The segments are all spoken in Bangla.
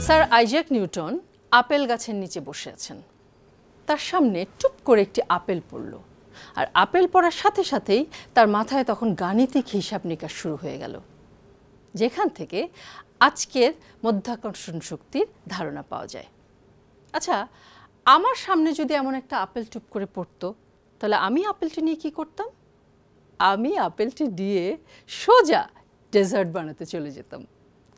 স্যার আইজ্যাক নিউটন আপেল গাছের নিচে বসে আছেন। তার সামনে টুপ করে একটি আপেল পড়ল, আর আপেল পড়ার সাথে সাথেই তার মাথায় তখন গাণিতিক হিসাব নিকাশ শুরু হয়ে গেল, যেখান থেকে আজকের মাধ্যাকর্ষণ শক্তির ধারণা পাওয়া যায়। আচ্ছা, আমার সামনে যদি এমন একটা আপেল টুপ করে পড়তো, তাহলে আমি আপেলটি নিয়ে কি করতাম? আমি আপেলটি দিয়ে সোজা ডেজার্ট বানাতে চলে যেতাম।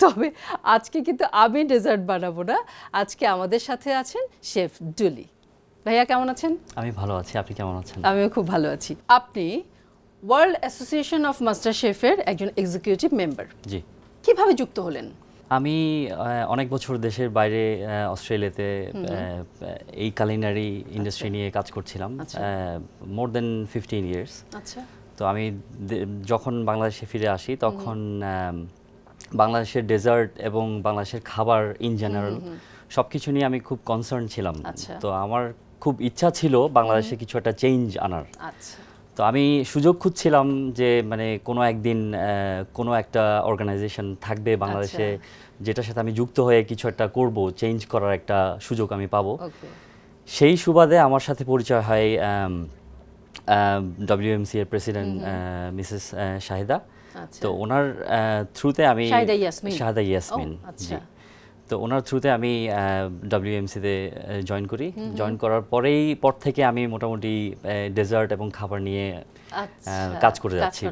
তবে আজকে কিন্তু আমি ডেজার্ট বানাবো না, আজকে আমাদের সাথে আছেন শেফ ডুলি। ভাইয়া কেমন আছেন? আমি ভালো আছি, আপনি কেমন আছেন? আমিও খুব ভালো আছি। আপনি ওয়ার্ল্ড অ্যাসোসিয়েশন অফ মাস্টার শেফের একজন এক্সিকিউটিভ মেম্বার। জি। কিভাবে যুক্ত হলেন? আমি অনেক বছর দেশের বাইরে অস্ট্রেলিয়াতে এই কালিনারি ইন্ডাস্ট্রি নিয়ে কাজ করছিলাম, মোর দেন 15 ইয়ার্স। আচ্ছা। তো আমি যখন বাংলাদেশে ফিরে আসি তখন বাংলাদেশের ডেজার্ট এবং বাংলাদেশের খাবার ইন জেনারেল সব কিছু নিয়ে আমি খুব কনসার্ন ছিলাম। তো আমার খুব ইচ্ছা ছিল বাংলাদেশে কিছু একটা চেঞ্জ আনার। আচ্ছা। তো আমি সুযোগ খুঁজছিলাম যে মানে কোনো একদিন কোনো একটা অর্গানাইজেশন থাকবে বাংলাদেশে যেটার সাথে আমি যুক্ত হয়ে কিছু একটা করব, চেঞ্জ করার একটা সুযোগ আমি পাবো। সেই সুবাদে আমার সাথে পরিচয় হয় WMC এর প্রেসিডেন্ট মিসেস শাহিদা। তো ওনার থ্রুতে আমি শাহিদা ইয়াসমিন, জি। তো ওনার থ্রুতে আমি WMC-তে জয়েন করি। জয়েন করার পর থেকে আমি মোটামুটি ডেজার্ট এবং খাবার নিয়ে কাজ করে যাচ্ছি।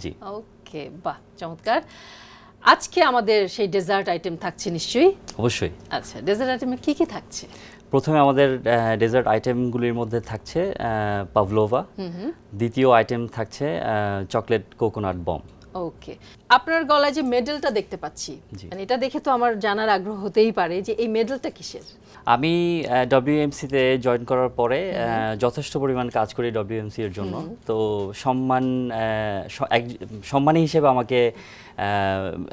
জি। ওকে, বাহ, চমৎকার। আজকে আমাদের সেই ডেজার্ট আইটেম থাকছে নিশ্চয়ই? অবশ্যই। আচ্ছা, ডেজার্ট আইটেমে কি কি থাকছে? প্রথমে আমাদের ডেজার্ট আইটেমগুলির মধ্যে থাকছে পাভলোভা। দ্বিতীয় আইটেম থাকছে চকলেট কোকোনাট বম। ওকে, আপনার গলায় যে মেডেলটা দেখতে পাচ্ছি, মানে এটা দেখে তো আমার জানার আগ্রহ হতেই পারে যে এই মেডেলটা কিসের? আমি WMC-তে জয়েন করার পরে যথেষ্ট পরিমাণ কাজ করি WMC এর জন্য। তো সম্মানী হিসেবে আমাকে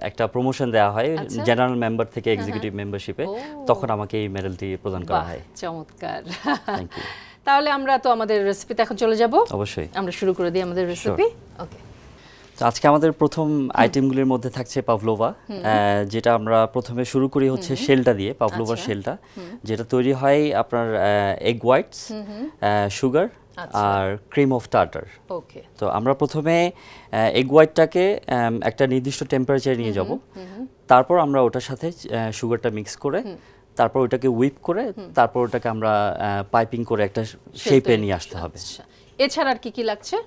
একটা প্রমোশন দেওয়া হয় জেনারেল মেম্বার থেকে এক্সিকিউটিভ মেম্বারশিপে, তখন আমাকে এই মেডেলটি প্রদান করা হয়। চমৎকার। Thank you. তাহলে আমরা তো আমাদের রেসিপিতে এখন চলে যাব। অবশ্যই, আমরা শুরু করে দিই আমাদের রেসিপি। ওকে। তো আজকে আমাদের প্রথম আইটেমগুলির মধ্যে থাকছে পাভলোভা, যেটা আমরা প্রথমে শুরু করি হচ্ছে শেলটা দিয়ে, পাভলোভার শেলটা, যেটা তৈরি হয় আপনার এগ হোয়াইটস, সুগার আর ক্রিম অফ টার্টার। ওকে। তো আমরা প্রথমে এগ হোয়াইটটাকে একটা নির্দিষ্ট টেম্পারেচারে নিয়ে যাব, তারপর আমরা ওটার সাথে সুগারটা মিক্স করে তারপর ওটাকে হুইপ করে তারপর ওটাকে আমরা পাইপিং করে একটা শেপে নিয়ে আসতে হবে। এছাড়া আর কি কি লাগছে?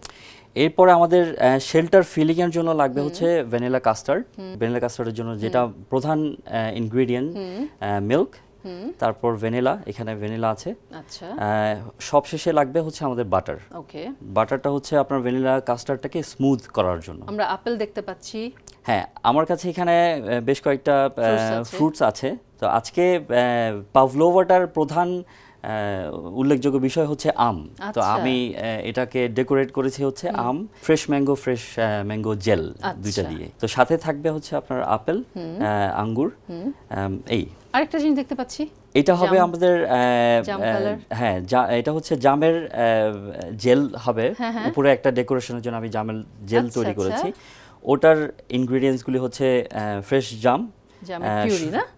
এরপরে আমাদের শেল্টার ফিলিং এর জন্য লাগবে হচ্ছে ভ্যানিলা কাস্টার্ড। ভ্যানিলা কাস্টার্ডের জন্য যেটা প্রধান ইনগ্রেডিয়েন্ট মিল্ক, তারপর ভ্যানিলা, এখানে ভ্যানিলা আছে। আচ্ছা। সবশেষে লাগবে হচ্ছে আমাদের বাটার। ওকে। বাটারটা হচ্ছে আপনার ভ্যানিলা কাস্টার্ডটাকে স্মুথ করার জন্য। আমরা আপেল দেখতে পাচ্ছি। হ্যাঁ, আমার কাছে এখানে বেশ কয়েকটা ফ্রুটস আছে। তো আজকে পাভলোভাটার প্রধান উল্লেখযোগ্য বিষয় হচ্ছে আম। তো আমি এটাকে ডেকোরেট করেছি হচ্ছে আম, ফ্রেশ ম্যাঙ্গো জেল দুইটা দিয়ে। তো সাথে থাকবে হচ্ছে আপনার আপেল, আঙ্গুর। এই আরেকটা জিনিস দেখতে পাচ্ছি, এটা হবে আমাদের হ্যাঁ, এটা হচ্ছে জামের জেল হবে। উপরে একটা ডেকোরেশনের জন্য আমি জামের জেল তৈরি করেছি। ওটার ইনগ্রেডিয়েন্টসগুলি হচ্ছে ফ্রেশ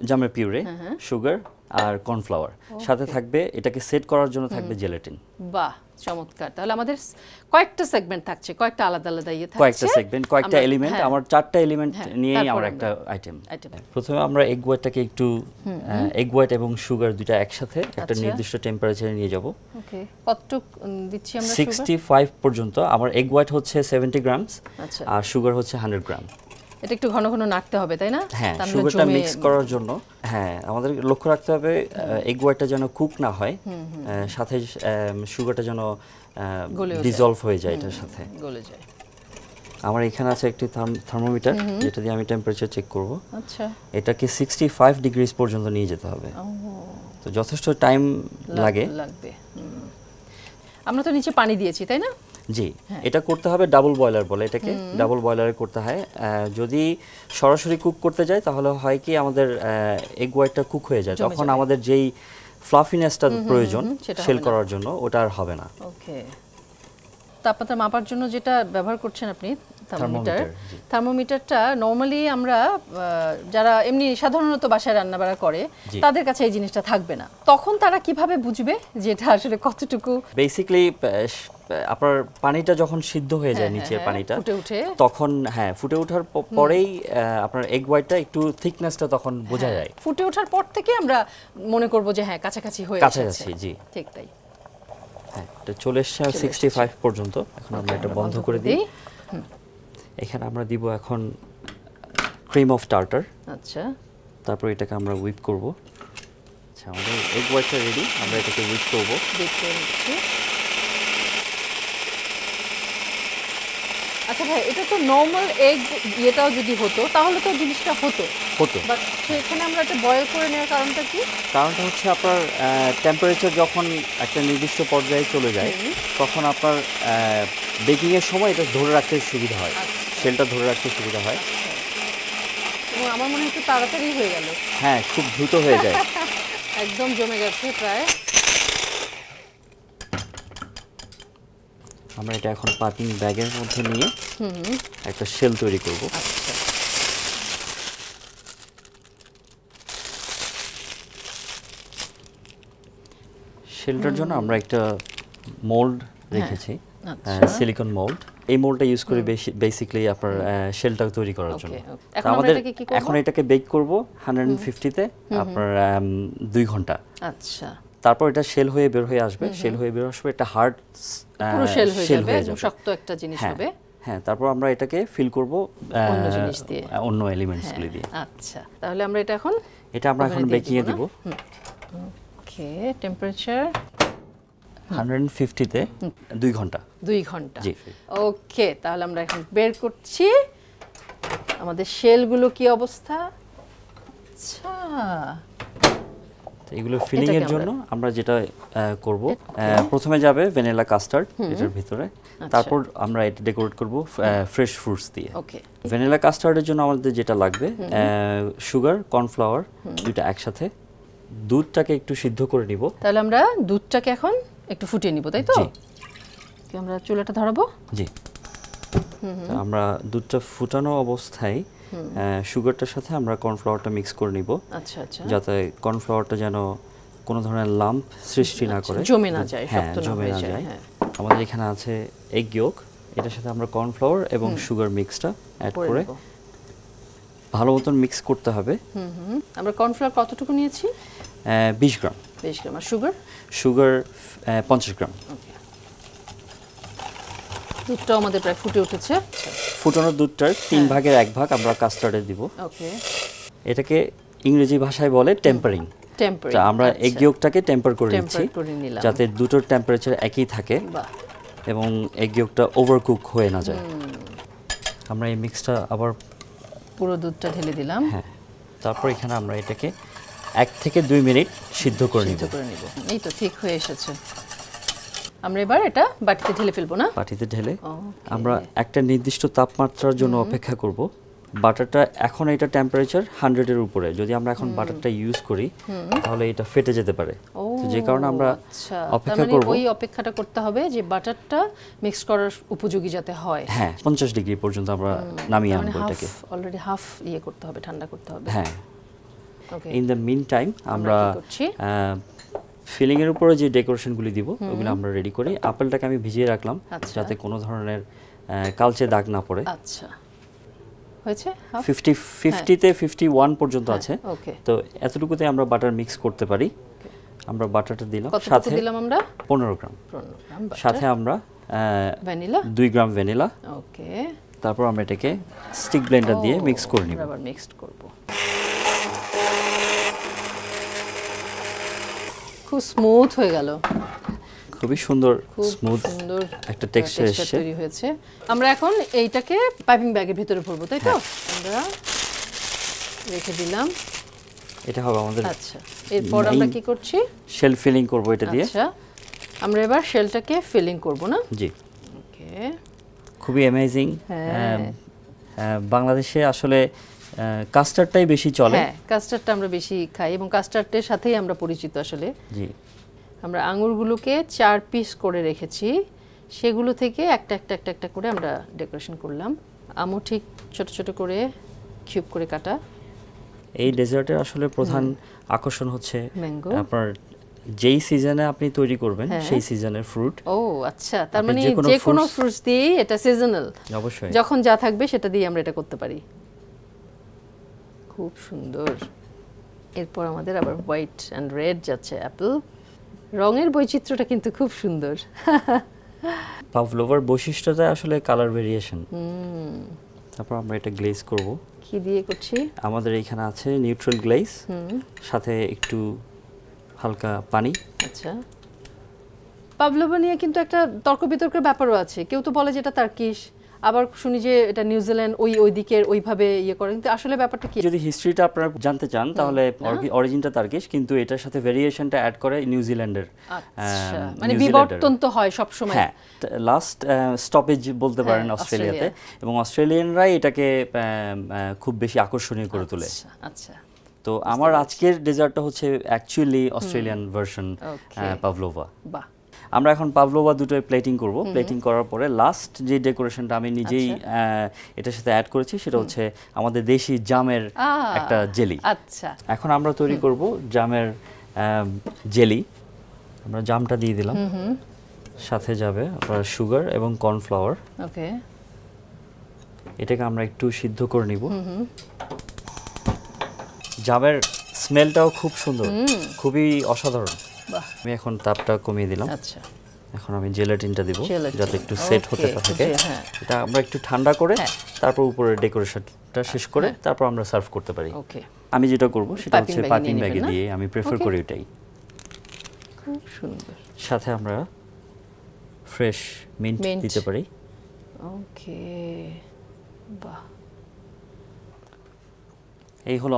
জামের পিউরি, সুগার আর কর্নফ্লাওয়ার। সাথে থাকবে এটাকে সেট করার জন্য থাকবে জেলাটিন। বাহ, চমৎকার। তাহলে আমাদের কয়েকটা সেগমেন্ট থাকছে, কয়েকটা আলাদা আলাদা ইয়ে থাকছে, কয়েকটা সেগমেন্ট, কয়েকটা এলিমেন্ট। আমার 4টা এলিমেন্ট নিয়েই আমার একটা আইটেম। প্রথমে আমরা এগ হোয়াইটটাকে একটু এগ হোয়াইট এবং সুগার দুটো একসাথে একটা নির্দিষ্ট টেম্পারেচারে নিয়ে যাব। ওকে, কতটুকু দিচ্ছি আমরা? 65 পর্যন্ত। আমার এগ হোয়াইট হচ্ছে 70 গ্রামস আর সুগার হচ্ছে 100 গ্রাম। এটা একটু ঘন ঘন নাড়তে হবে, তাই না? হ্যাঁ, সুগারটা মিক্স করার জন্য। হ্যাঁ, আমাদের লক্ষ্য রাখতে হবে এগ হোয়াইটটা যেন কুক না হয়, সাথে সুগারটা যেন ডিসলভ হয়ে যায়, এটার সাথে গলে যায়। আমার এখানে আছে একটি থার্মোমিটার, যেটা দিয়ে আমি টেম্পারেচার চেক করব। আচ্ছা। এটাকে 65 ডিগ্রিস পর্যন্ত নিয়ে যেতে হবে। তো যথেষ্ট টাইম লাগবে। আমরা তো নিচে পানি দিয়েছি, তাই না? জি, এটা করতে হবে ডাবল বয়লার বলে এটাকে, ডাবল বয়লারে করতে হয়। যদি সরাসরি কুক করতে যাই তাহলে হয় কি আমাদের এগ হোয়াইটটা কুক হয়ে যায়, তখন আমাদের যেই ফ্লাফিনেসটা প্রয়োজন শেল করার জন্য ওটা আর হবে না। ওকে। তাপমাত্রা মাপার জন্য যেটা ব্যবহার করছেন আপনি, থার্মোমিটার। জি। থার্মোমিটারটা নরমালি আমরা যারা এমনি সাধারণত বাসায় রান্নাবাড়া করে জি। তাদের কাছে এই জিনিসটা থাকবে না, তখন তারা কিভাবে বুঝবে যে এটা আসলে কতটুকু বেসিক্যালি আপনার পানিটা যখন সিদ্ধ হয়ে যায়, নিচের হ্যাঁ, পানিটা ফুটে উঠে তখন ফুটে ওঠার পরেই আপনার এগ হোয়াইটটা একটু থিকনেসটা তখন বোঝা যায়। ফুটে ওঠার পর থেকে আমরা মনে করব যে হ্যাঁ কাছাকাছি হয়ে কাছাকাছি, জি। ঠিক তাই। হ্যাঁ, এটা চলে এসছে 65 পর্যন্ত। এখন আমরা এটা বন্ধ করে দিই। এখানে আমরা দিব এখন ক্রিম অফ টার্টার। আচ্ছা, তারপর এটাকে আমরা হুইপ করব। আচ্ছা, আমাদের এগ হোয়াইটটা রেডি, আমরা এটাকে হুইপ করব। দেখতে নিচ্ছি। আচ্ছা ভাই, এটা তো নরমাল এগ এটাও যদি হতো তাহলে তো জিনিসটা হতো, বাট সেখানে আমরা এটা বয়েল করে নেওয়ার কারণটা কি? কারণটা হচ্ছে আপনার টেম্পারেচার যখন একটা নির্দিষ্ট পর্যায়ে চলে যায় তখন আপনার বেকিং এর সময় এটা ধরে রাখতে সুবিধা হয়, শেলটা ধরে রাখতে সুবিধা হয়। এবং আমার মনে হয় একটু তাড়াতাড়ি হয়ে গেল। হ্যাঁ, খুব দ্রুত হয়ে যায়। একদম জমে গেছে প্রায়। আমরা এটা এখন পাকিং ব্যাগের মধ্যে নিয়ে একটা শেল তৈরি করব। শেলটার জন্য আমরা একটা মোল্ড রেখেছি, সিলিকন মোল্ড। এই মোল্ডটা ইউজ করি বেসিক্যালি আপনার শেলটা তৈরি করার জন্য। আমাদের এখন এটাকে বেক করব 150 তে আপনার 2 ঘন্টা। আচ্ছা, তারপর এটা শেল হয়ে বের হয়ে আসবে, শেল হয়ে বের আসবে, এটা হার্ড পুরো শেল হয়ে যাবে, শক্ত একটা জিনিস হবে। হ্যাঁ, তারপর আমরা এটাকে ফিল করব অন্য জিনিস দিয়ে, অন্য এলিমেন্টসগুলো দিয়ে। আচ্ছা, তাহলে আমরা এটা এখন বেকিং এ দিব। ওকে, টেম্পারেচার 150 তে 2 ঘন্টা। 2 ঘন্টা, জি। ওকে, তাহলে আমরা এখন বের করছি আমাদের শেলগুলো কি অবস্থা। আচ্ছা, এগুলো ফিলিং এর জন্য আমরা যেটা করব, প্রথমে যাবে ভ্যানিলা কাস্টার্ড এটার ভিতরে, তারপর আমরা এটা ডেকোরেট করব ফ্রেশ ফ্রুটস দিয়ে। ওকে, ভ্যানিলা কাস্টার্ডের জন্য আমাদের যেটা লাগবে সুগার, কর্নফ্লাওয়ার দুটো একসাথে, দুধটাকে একটু সিদ্ধ করে নিব। তাহলে আমরা দুধটাকে এখন একটু ফুটিয়ে নিব, তাই তো? জি। আমরা চুলাটা ধরাবো। জি। আমরা দুধটা ফুটানো অবস্থায় সুগারটার সাথে আমরা কর্নফ্লাওয়ারটা মিক্স করে নিব। আচ্ছা আচ্ছা, যাতে কর্নফ্লাওয়ারটা যেন কোনো ধরনের লাম্প সৃষ্টি না করে, জমে না যায়, হ্যাঁ, শক্ত না জমে হয়ে না যায়। যায়। হ্যাঁ, আমাদের এখানে আছে এগ ইয়োক, এটার সাথে আমরা কর্নফ্লাওয়ার এবং সুগার মিক্সটা অ্যাড করে ভালো মতন মিক্স করতে হবে। আমরা কর্নফ্লাওয়ার কতটুকু নিয়েছি? 20 গ্রাম। 20 গ্রাম। আর সুগার? সুগার 50 গ্রাম। ওকে, দুধটাও আমাদের প্রায় ফুটে উঠেছে। ফুটানো দুধটার 3 ভাগের 1 ভাগ আমরা কাস্টার্ডে দিব। ওকে, এটাকে ইংরেজি ভাষায় বলে টেম্পারিং। টেম্পারিং, আমরা এগ ইয়োকটাকে টেম্পার করে নিচ্ছি নিলাম যাতে দুটোর টেম্পারেচার একই থাকে এবং এগ ইয়োকটা ওভারকুক হয়ে না যায়। আমরা এই মিক্সটা আবার পুরো দুধটা ঢেলে দিলাম। হ্যাঁ, তারপর এখানে আমরা এটাকে 1 থেকে 2 মিনিট সিদ্ধ করে নিব। এই তো ঠিক হয়ে এসেছে। আমরা এবার এটা বাটিতে ঢেলে ফেলবো না? বাটিতে ঢেলে আমরা একটা নির্দিষ্ট তাপমাত্রার জন্য অপেক্ষা করব। বাটারটা এখন এটা টেম্পারেচার 100 এর উপরে, যদি আমরা এখন বাটারটা ইউজ করি তাহলে এটা ফেটে যেতে পারে। তো যে কারণে আমরা অপেক্ষা করব। ওই অপেক্ষাটা করতে হবে যে বাটারটা মিক্স করার উপযোগী যাতে হয়। হ্যাঁ, 50 ডিগ্রি পর্যন্ত আমরা নামিয়ে আনবো এটাকে। অলরেডি হাফ করতে হবে, ঠান্ডা করতে হবে। হ্যাঁ, ওকে। ইন দ্য মিন টাইম আমরা ফিলিং এর উপরে যে ডেকোরেশনগুলি দিব ওগুলো আমরা রেডি করি। আপেলটাকে আমি ভিজিয়ে রাখলাম যাতে কোনো ধরনের কালচে দাগ না পড়ে। আচ্ছা, হয়েছে 50 তে 51 পর্যন্ত আছে। ওকে, তো এতটুকুতে আমরা বাটার মিক্স করতে পারি। আমরা বাটারটা দিলাম, সাথে দিলাম আমরা 15 গ্রাম। সাথে আমরা ভ্যানিলা 2 গ্রাম ভ্যানিলা। ওকে, তারপর আমরা এটাকে স্টিক ব্লেন্ডার দিয়ে মিক্স করে নিব। আবার মিক্সড করব। খুব স্মুথ হয়ে গেল, খুবই সুন্দর স্মুথ একটা টেক্সচার তৈরি হয়েছে। আমরা এখন এইটাকে পাইপিং ব্যাগের ভিতরে ভরবো, তাই তো? আমরা রেখে দিলাম। এটা হবে আমাদের। আচ্ছা, এরপর আমরা কি করছি? শেল ফিলিং করব এটা দিয়ে। আচ্ছা, আমরা এবার শেলটাকে ফিলিং করব না? জি। ওকে, খুবই অ্যামেজিং। বাংলাদেশে আসলে কাস্টার্ডটাই বেশি চলে। হ্যাঁ, কাস্টার্ডটা আমরা বেশি খাই এবং কাস্টার্ডের সাথেই আমরা পরিচিত আসলে। জি। আমরা আঙুরগুলোকে 4 পিস করে রেখেছি, সেগুলো থেকে একটা করে আমরা ডেকোরেশন করলাম। আমও ঠিক ছোট ছোট করে কিউব করে কাটা। এই ডেজার্টের আসলে প্রধান আকর্ষণ হচ্ছে ম্যাঙ্গো। আপনার যেই সিজনে আপনি তৈরি করবেন সেই সিজনের ফ্রুট। ও আচ্ছা, তার আপনি মানে যে কোনো যে কোনো fruits- ফ্রুটস দিয়েই এটা সিজনাল, অবশ্যই যখন যা থাকবে সেটা দিয়ে আমরা এটা করতে পারি। খুব সুন্দর। এরপর আমাদের আবার হোয়াইট অ্যান্ড রেড যাচ্ছে অ্যাপেল। রঙের বৈচিত্র্যটা কিন্তু খুব সুন্দর। পাভলোভার বৈশিষ্ট্যটা আসলে কালার ভেরিয়েশন। তারপর আমরা এটা গ্লেজ করব। কি দিয়ে করছি? আমাদের এখানে আছে নিউট্রাল গ্লেজ, সাথে একটু হালকা পানি। আচ্ছা, পাভলোভা নিয়ে কিন্তু একটা তর্ক বিতর্কের ব্যাপারও আছে। কেউ তো বলে যে এটা টার্কিশ, আবার শুনি যে এটা নিউজিল্যান্ড ওই দিকের ওইভাবে ইয়ে করে, কিন্তু আসলে ব্যাপারটা কি? যদি হিস্ট্রিটা আপনারা জানতে চান তাহলে অরিজিনটা টার্কিশ, কিন্তু এটার সাথে ভেরিয়েশনটা অ্যাড করে নিউজিল্যান্ডের। আচ্ছা, মানে বিবর্তন তো হয় সব সময়। হ্যাঁ, লাস্ট স্টপেজ বলতে পারেন অস্ট্রেলিয়াতে, এবং অস্ট্রেলিয়ানরাই এটাকে খুব বেশি আকর্ষণীয় করে তোলে। আচ্ছা, তো আমার আজকের ডেজার্টটা হচ্ছে অ্যাকচুয়ালি অস্ট্রেলিয়ান ভার্সন পাভলোভা। বাহ। আমরা এখন পাভলোভা দুটোই প্লেটিং করব। প্লেটিং করার পরে লাস্ট যে ডেকোরেশনটা আমি নিজেই এটার সাথে অ্যাড করেছি সেটা হচ্ছে আমাদের দেশি জামের একটা জেলি। আচ্ছা, এখন আমরা তৈরি করব জামের জেলি। আমরা জামটা দিয়ে দিলাম, সাথে যাবে আপনার সুগার এবং কর্নফ্লাওয়ার। ওকে, এটাকে আমরা একটু সিদ্ধ করে নিব। জামের স্মেলটাও খুব সুন্দর, খুবই অসাধারণ। বাহ। আমি এখন তাপটা কমিয়ে দিলাম। আচ্ছা, এখন আমি জেলাটিনটা দিব Gelatin, যাতে একটু সেট হতে থাকে। হ্যাঁ। এটা আমরা একটু ঠান্ডা করে তারপর উপরে ডেকোরেশনটা শেষ করে তারপর আমরা সার্ভ করতে পারি। ওকে, আমি যেটা করব সেটা Piping হচ্ছে bag-এ পাইপিং নিয়ে ব্যাগে নেবেন না? দিয়ে আমি প্রেফার Okay. করি এটাই। খুব সুন্দর। সাথে আমরা ফ্রেশ মিন্ট Mint. দিতে পারি। ওকে, বাহ। এই হলো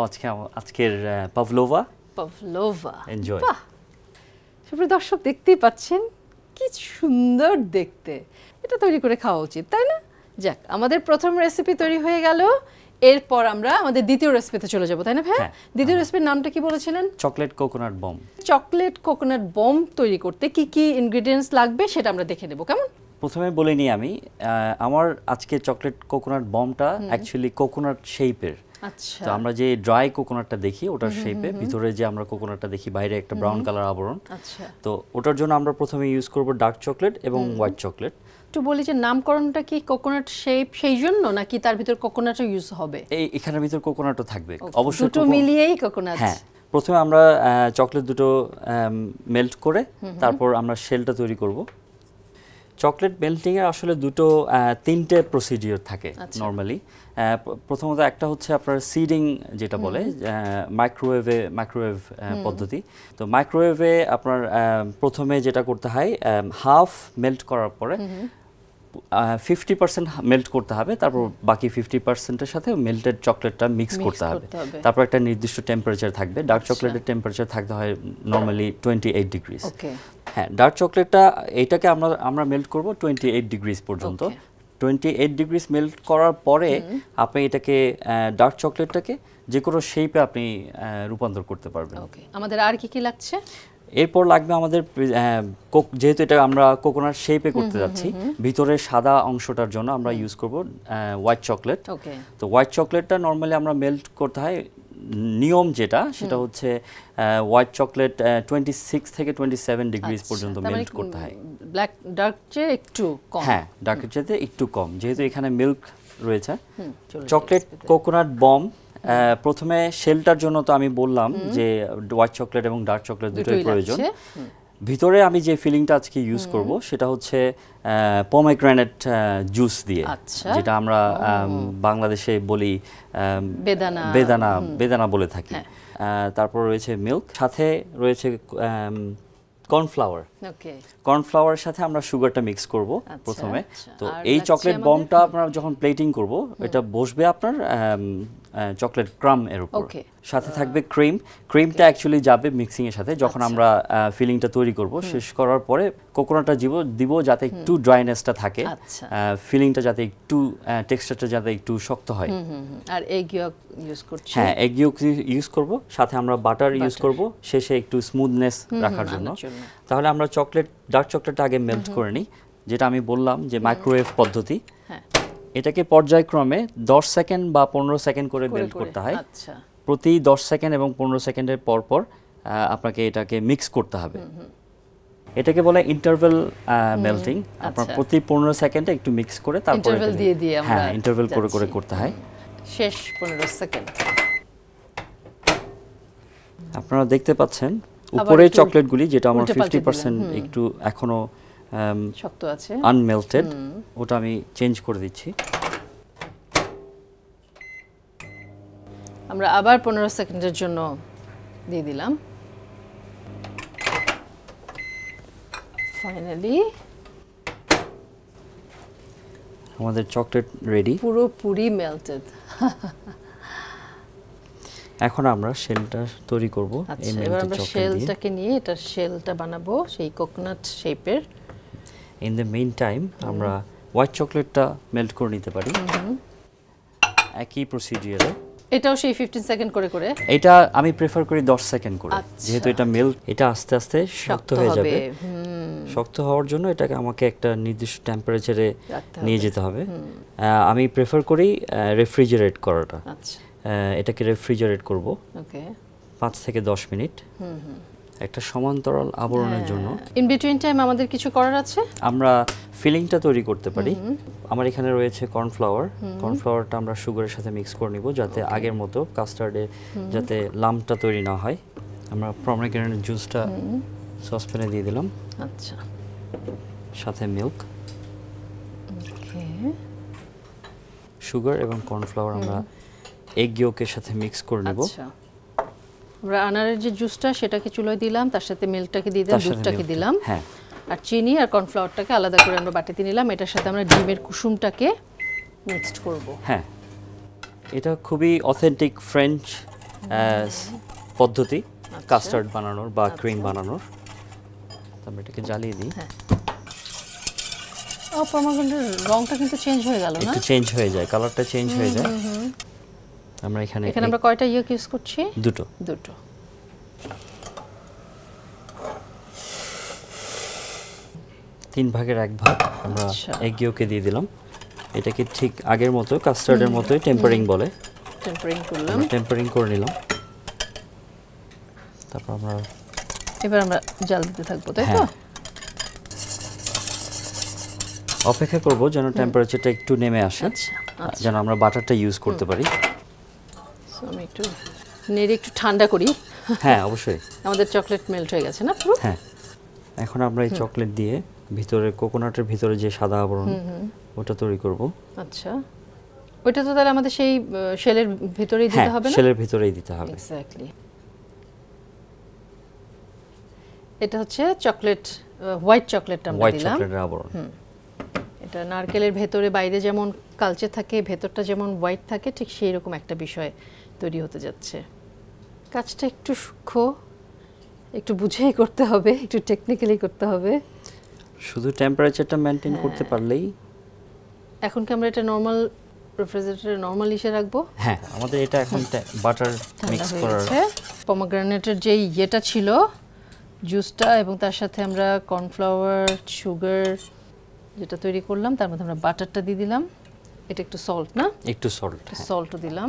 আজকের পাভলোভা। Pavlova, enjoy. বাহ। সুপ্রিয় দর্শক, দেখতেই পাচ্ছেন কি সুন্দর দেখতে। এটা তৈরি করে খাওয়া উচিত, তাই না? যাক, আমাদের প্রথম রেসিপি তৈরি হয়ে গেল। এরপর আমরা আমাদের দ্বিতীয় রেসিপিতে চলে যাব, তাই না ভাই? হ্যাঁ। দ্বিতীয় রেসিপির নামটা কি বলেছিলেন? Chocolate coconut bomb. Chocolate coconut bomb তৈরি করতে কি কি ইনগ্রেডিয়েন্টস লাগবে সেটা আমরা দেখে নেব, কেমন? প্রথমে বলে নিই আমি, আমার আজকে চকলেট কোকোনাট বমটা অ্যাকচুয়ালি কোকোনাট শেপের। আচ্ছা, তো আমরা যে ড্রাই কোকোনাটটা দেখি ওটার শেপে, ভিতরে যে আমরা কোকোনাটটা দেখি বাইরে একটা ব্রাউন কালার আবরণ। আচ্ছা, তো ওটার জন্য আমরা প্রথমে ইউজ করব ডার্ক চকলেট এবং হোয়াইট চকলেট। একটু বলি যে নামকরণটা কি কোকোনাট শেপ সেই জন্য, নাকি তার ভিতর কোকোনাটও ইউজ হবে? এখানের ভিতর কোকোনাটও থাকবে অবশ্যই। দুটো মিলিয়েই কোকোনাট। হ্যাঁ, প্রথমে আমরা চকলেট দুটো মেল্ট করে তারপর আমরা শেলটা তৈরি করব। চকলেট মেল্টিং এর আসলে তিনটে প্রসিডিওর থাকে নরমালি। প্রথমত একটা হচ্ছে আপনার সিডিং যেটা বলে, মাইক্রোওয়েভ পদ্ধতি। তো মাইক্রোওয়েভে আপনার প্রথমে যেটা করতে হয়, হাফ মেল্ট করার পরে 50% মেল্ট করতে হবে, তারপর বাকি 50%-এর সাথে মেল্টেড চকলেটটা মিক্স করতে হবে। তারপর একটা নির্দিষ্ট টেম্পারেচার থাকবে। ডার্ক চকলেটের টেম্পারেচার থাকতে হয় নরমালি 28 ডিগ্রিজ। ওকে, হ্যাঁ, ডার্ক চকলেটটা এটাকে আমরা মেল্ট করব 28 ডিগ্রিজ পর্যন্ত। 28 ডিগ্রিজ মেল্ট করার পরে আপনি এটাকে ডার্ক চকলেটটাকে যে কোনো শেপে আপনি রূপান্তর করতে পারবেন। ওকে, আমাদের আর কি কি লাগছে? এরপর লাগবে আমাদের, যেহেতু এটা আমরা কোকোনাট শেপে করতে যাচ্ছি, ভিতরের সাদা অংশটার জন্য আমরা ইউজ করব হোয়াইট চকলেট। ওকে, তো হোয়াইট চকলেটটা নরমালি আমরা মেল্ট করতে হয়, নিয়ম যেটা সেটা হচ্ছে হোয়াইট চকলেট 26 থেকে 27 ডিগ্রিজ পর্যন্ত মেল্ট করতে হয়। ব্ল্যাক ডার্ক চেয়ে একটু কম। হ্যাঁ, ডার্কের চাইতে একটু কম, যেহেতু এখানে মিল্ক রয়েছে। চকলেট কোকোনাট বম প্রথমে শেলটার জন্য তো আমি বললাম যে হোয়াইট চকলেট এবং ডার্ক চকলেট দুটোই প্রয়োজন। ভিতরে আমি যে ফিলিংটা আজকে ইউজ করব সেটা হচ্ছে পমেগ্রেনেট জুস দিয়ে, যেটা আমরা বাংলাদেশে বলি বেদানা বলে থাকি। তারপর রয়েছে মিল্ক, সাথে রয়েছে কর্নফ্লাওয়ার। কর্নফ্লাওয়ারের সাথে আমরা সুগারটা মিক্স করব প্রথমে। তো এই চকলেট বমটা আপনারা যখন প্লেটিং করব, এটা বসবে আপনার চকলেট ক্রাম এর উপর। সাথে থাকবে ক্রিমটা অ্যাকচুয়ালি যাবে মিক্সিং এর সাথে। যখন আমরা ফিলিংটা তৈরি করব, শেষ করার পরে কোকোনাটটা দিব যাতে একটু ড্রাইনেসটা থাকে, ফিলিংটা যাতে একটু টেক্সচারটা যাতে একটু শক্ত হয়। আর এগ ইয়ক ইউজ করছি। হ্যাঁ, এগ ইয়ক ইউজ করব, সাথে আমরা বাটার ইউজ করব শেষে একটু স্মুথনেস রাখার জন্য। তাহলে আমরা ডার্ক চকলেটটা আগে মেল্ট করে নিই, যেটা আমি বললাম যে মাইক্রোওয়েভ পদ্ধতি। এটাকে পর্যায়ক্রমে 10 সেকেন্ড বা 15 সেকেন্ড করে মেল্ট করতে হয়। আচ্ছা, প্রতি 10 সেকেন্ড এবং 15 সেকেন্ডের পর পর আপনাকে এটাকে মিক্স করতে হবে। এটাকে বলে ইন্টারভেল মেল্টিং। আপনার আচ্ছা। প্রতি 15 সেকেন্ডে একটু মিক্স করে তারপরে ইন্টারভেল দিয়ে দিয়ে আমরা হ্যাঁ ইন্টারভেল করে করে যাচ্ছি। করতে হয়। শেষ 15 সেকেন্ড। আপনারা দেখতে পাচ্ছেন আবার উপরের একটু চকলেটগুলি যেটা আমার উল্টে পাল্টে 50% একটু এখনো শক্ত আছে। আনমেল্টেড, ওটা আমি চেঞ্জ করে দিচ্ছি। আমরা আবার 15 সেকেন্ডের জন্য দিয়ে দিলাম। ফাইনালি আমাদের চকলেট রেডি। পুরোপুরি মেল্টেড। এখন আমরা শেলটা তৈরি করব এই আচ্ছা, এবার মেল্টেড আমরা চকলেট দিয়ে। শেলটাকে নিয়ে এটার শেলটা বানাবো সেই কোকোনাট শেপের। ইন দ্য মেইন টাইম আমরা হোয়াইট চকলেটটা মেল্ট করে নিতে পারি একই প্রসিডিউরে। এটাও সেই 15 সেকেন্ড করে করে। এটা আমি প্রেফার করি 10 সেকেন্ড করে, আচ্ছা। যেহেতু এটা মেল্ট, এটা আস্তে আস্তে শক্ত হয়ে যাবে। শক্ত হওয়ার জন্য এটাকে আমাকে একটা নির্দিষ্ট টেম্পারেচারে রাখতে নিয়ে হবে। যেতে হবে। আমি প্রেফার করি রেফ্রিজারেট করাটা। আচ্ছা, এটাকে রেফ্রিজারেট করব ওকে। 5 থেকে 10 মিনিট একটা সমান্তরাল আবরণের জন্য। ইন বিটুইন টাইম আমাদের কিছু করার আছে? আমরা ফিলিংটা তৈরি করতে পারি। আমার এখানে রয়েছে কর্নফ্লাওয়ার। কর্নফ্লাওয়ারটা আমরা সুগারের সাথে মিক্স করে নিব যাতে আগের মতো কাস্টার্ডে যাতে লাম্পটা তৈরি না হয়। আমরা পমগ্রেনেট জুসটা সসপ্যানে দিয়ে দিলাম, আচ্ছা, সাথে মিল্ক, ওকে। সুগার এবং কর্নফ্লাওয়ার আমরা এগ ইয়োকের সাথে মিক্স করে নেব। আচ্ছা, আমরা আনারের যে জুসটা সেটাকে চুলায় দিলাম, তার সাথে মিল্কটাকে দিয়ে দিলাম, তার সাথে দুধটাকে milk, দিলাম, হ্যাঁ, আর চিনি আর কর্নফ্লাওয়ারটাকে আলাদা করে আমরা বাটিতে নিলাম। এটার সাথে আমরা ডিমের কুসুমটাকে মিক্সড করব। হ্যাঁ। এটা খুবই অথেন্টিক ফ্রেঞ্চ পদ্ধতি কাস্টার্ড বানানোর বা ক্রিম বানানোর। আমরা এটাকে জ্বালিয়ে দিই। হ্যাঁ। ও পমগ্রেনেটের রংটা কিন্তু চেঞ্জ হয়ে গেল না? একটু চেঞ্জ হয়ে যায়, কালারটা চেঞ্জ হয়ে যায়। আমরা এখানে আমরা কয়টা ইয়োক ইউজ করছি? দুটো। 3 ভাগের 1 ভাগ আমরা আচ্ছা। এগ ইয়োকে দিয়ে দিলাম। এটাকে ঠিক আগের মতো কাস্টার্ডের মতোই টেম্পারিং বলে। টেম্পারিং করলাম। টেম্পারিং করে নিলাম। তারপর আমরা এবার আমরা জাল দিতে থাকবো, তাই তো? হ্যাঁ। অপেক্ষা করব যেন টেম্পারেচারটা একটু নেমে আসে, আচ্ছা, যেন আমরা বাটারটা ইউজ করতে পারি। সো আমি একটু নেড়ে একটু ঠান্ডা করি। হ্যাঁ, অবশ্যই। আমাদের চকলেট মেল্ট হয়ে গেছে না পুরো? হ্যাঁ। এখন আমরা এই চকলেট দিয়ে ভিতরে কোকোনাটের ভিতরে যে সাদা আবরণ ওটা তৈরি করব। আচ্ছা, ওইটা তো তাহলে আমাদের সেই শেলের ভিতরেই দিতে হবে না? শেলের ভিতরেই দিতে হবে। এক্স্যাক্টলি। এটা হচ্ছে চকলেট, হোয়াইট চকলেটটা আমরা হোয়াইট দিলাম। চকলেটের আবরণ। এটা নারকেলের ভেতরে বাইরে যেমন কালচে থাকে, ভেতরটা যেমন হোয়াইট থাকে, ঠিক সেই রকম একটা বিষয় তৈরি হতে যাচ্ছে। কাজটা একটু সূক্ষ্ম, একটু বুঝেই করতে হবে, একটু টেকনিক্যালি করতে হবে। শুধু টেম্পারেচারটা মেইনটেইন করতে পারলেই। এখন কি আমরা এটা নরমাল রেফ্রিজারেটরে নরমাল ইসে রাখবো? হ্যাঁ, আমাদের এটা এখন বাটার ঠান্ডা মিক্স হয়ে করার। গেছে। পমগ্রেনেটের যে ইয়েটা ছিল জুসটা, এবং তার সাথে আমরা কর্নফ্লাওয়ার, সুগার যেটা তৈরি করলাম, তার মধ্যে আমরা বাটারটা দিয়ে দিলাম। এটা একটু সল্ট না? একটু সল্ট। সল্টও দিলাম।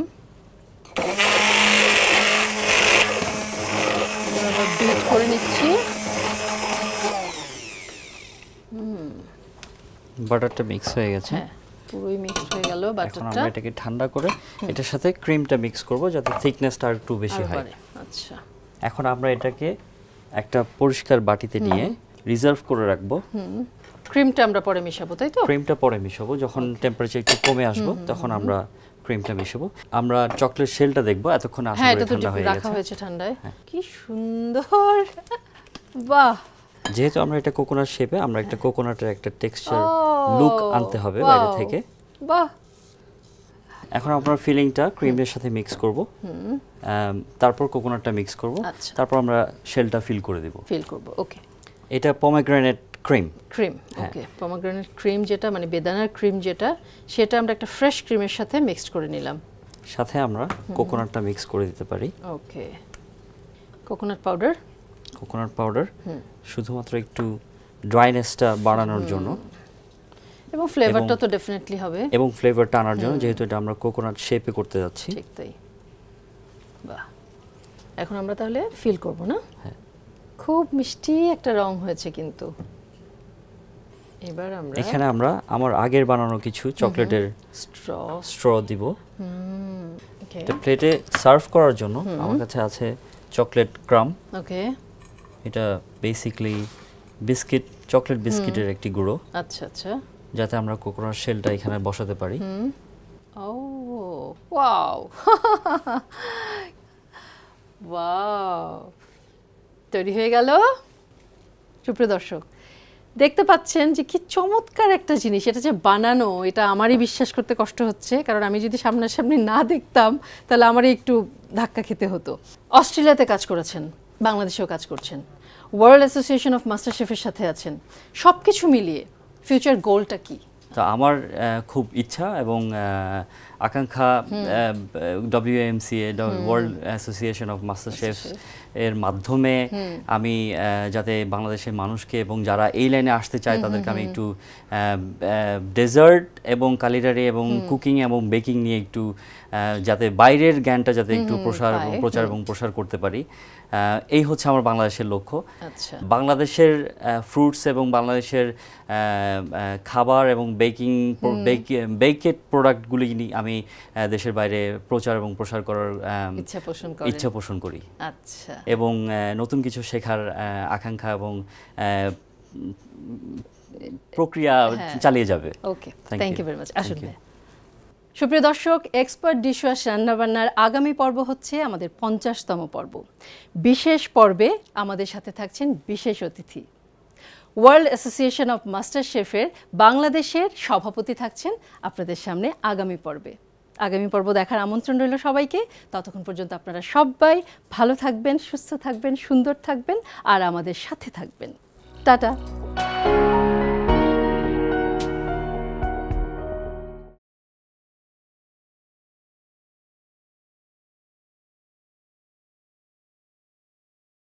আবার বিট করে নিচ্ছি। বাটারটা মিক্স হয়ে গেছে। হ্যাঁ, পুরোই মিক্স হয়ে গেল এখন বাটারটা। আমরা এটাকে ঠান্ডা করে এটার সাথে ক্রিমটা মিক্স করব যাতে থিকনেসটা আর একটু বেশি হয়। আচ্ছা, এখন আমরা এটাকে একটা পরিষ্কার বাটিতে নিয়ে রিজার্ভ করে রাখবো। ক্রিমটা আমরা পরে মিশাবো, তাই তো? ক্রিমটা পরে মিশাবো, যখন টেম্পারেচার একটু কমে আসবো তখন আমরা ক্রিমটা মিশাবো। আমরা চকলেট শেলটা দেখবো, এতক্ষণ হ্যাঁ, আসলে এটা তো ঠান্ডা হয়ে রাখা গেছে। হয়েছে ঠান্ডায়। কি সুন্দর! বাহ! যেহেতু আমরা এটা কোকোনাট শেপে, আমরা একটা কোকোনাটের একটা টেক্সচার ও, লুক আনতে হবে wow! বাইরে থেকে। বাহ! এখন আমরা ফিলিংটা ক্রিমের সাথে মিক্স করব, তারপর কোকোনাটটা মিক্স করব, আচ্ছা। তারপর আমরা শেলটা ফিল করে দেব। ফিল করব, ওকে। এটা পমগ্রেনেট ক্রিম। ক্রিম, ওকে। পমগ্রেনেট ক্রিম যেটা মানে বেদানার ক্রিম যেটা, সেটা আমরা একটা ফ্রেশ ক্রিমের সাথে মিক্সড করে নিলাম। সাথে আমরা কোকোনাটটা মিক্স করে দিতে পারি। Okay. Coconut powder. Coconut powder শুধুমাত্র একটু ড্রাইনেসটা বাড়ানোর জন্য। এবং ফ্লেভারটা তো ডেফিনেটলি হবে। এবং ফ্লেভারটা আনার জন্য, যেহেতু এটা আমরা কোকোনাট শেপে করতে যাচ্ছি। ঠিক তাই। বাহ, এখন আমরা তাহলে ফিল করব না? হ্যাঁ, খুব মিষ্টি একটা রং হয়েছে কিন্তু। এবার আমরা এখানে আমরা আমার আগের বানানো কিছু চকলেটের স্ট্র দিব। ওকে, এটা প্লেটে সার্ভ করার জন্য আমার কাছে আছে চকলেট ক্রাম। ওকে, এটা বেসিক্যালি বিস্কিট, চকলেট বিস্কিটের একটি গুঁড়ো, আচ্ছা আচ্ছা। যাতে আমরা কোকোনাট শেলটা এখানে বসাতে পারি। ও ওয়াও, ওয়াও, তৈরি হয়ে গেল। সুপ্রিয় দর্শক, দেখতে পাচ্ছেন যে কি চমৎকার একটা জিনিস। এটা যে বানানো, এটা আমারই বিশ্বাস করতে কষ্ট হচ্ছে, কারণ আমি যদি সামনাসামনি না দেখতাম তাহলে আমারই একটু ধাক্কা খেতে হতো। অস্ট্রেলিয়াতে কাজ করেছেন, বাংলাদেশেও কাজ করছেন, ওয়ার্ল্ড অ্যাসোসিয়েশন অফ মাস্টার শেফের সাথে আছেন। সব কিছু মিলিয়ে ফিউচার গোলটা কি? তো আমার খুব ইচ্ছা এবং আকাঙ্ক্ষা WAMCA, world association of master chef এর মাধ্যমে আমি যাতে বাংলাদেশের মানুষকে এবং যারা এই লাইনে আসতে চায় তাদেরকে আমি একটু ডেজার্ট এবং কালিনারি এবং কুকিং এবং বেকিং নিয়ে একটু যাতে বাইরের জ্ঞানটা যাতে একটু প্রচার এবং প্রসার করতে পারি, এই হচ্ছে আমার বাংলাদেশের লক্ষ্য। আচ্ছা, বাংলাদেশের ফ্রুটস এবং বাংলাদেশের খাবার এবং বেকেড প্রোডাক্টগুলি আমি দেশের বাইরে প্রচার এবং প্রসার করার ইচ্ছা পোষণ করি। আচ্ছা, এবং নতুন কিছু শেখার আকাঙ্ক্ষা এবং প্রক্রিয়া চালিয়ে যাবে। ওকে, থ্যাংক ইউ ভেরি মাচ। আসুন সুপ্রিয় দর্শক, এক্সপার্ট ডিশওয়াশ রান্নাবান্নার আগামী পর্ব হচ্ছে আমাদের 50তম পর্ব। বিশেষ পর্বে আমাদের সাথে থাকছেন বিশেষ অতিথি, ওয়ার্ল্ড অ্যাসোসিয়েশন অফ মাস্টার শেফের বাংলাদেশের সভাপতি থাকছেন আপনাদের সামনে আগামী পর্বে। আগামী পর্ব দেখার আমন্ত্রণ রইল সবাইকে। ততক্ষণ পর্যন্ত আপনারা সবাই ভালো থাকবেন, সুস্থ থাকবেন, সুন্দর থাকবেন আর আমাদের সাথে থাকবেন। টাটা।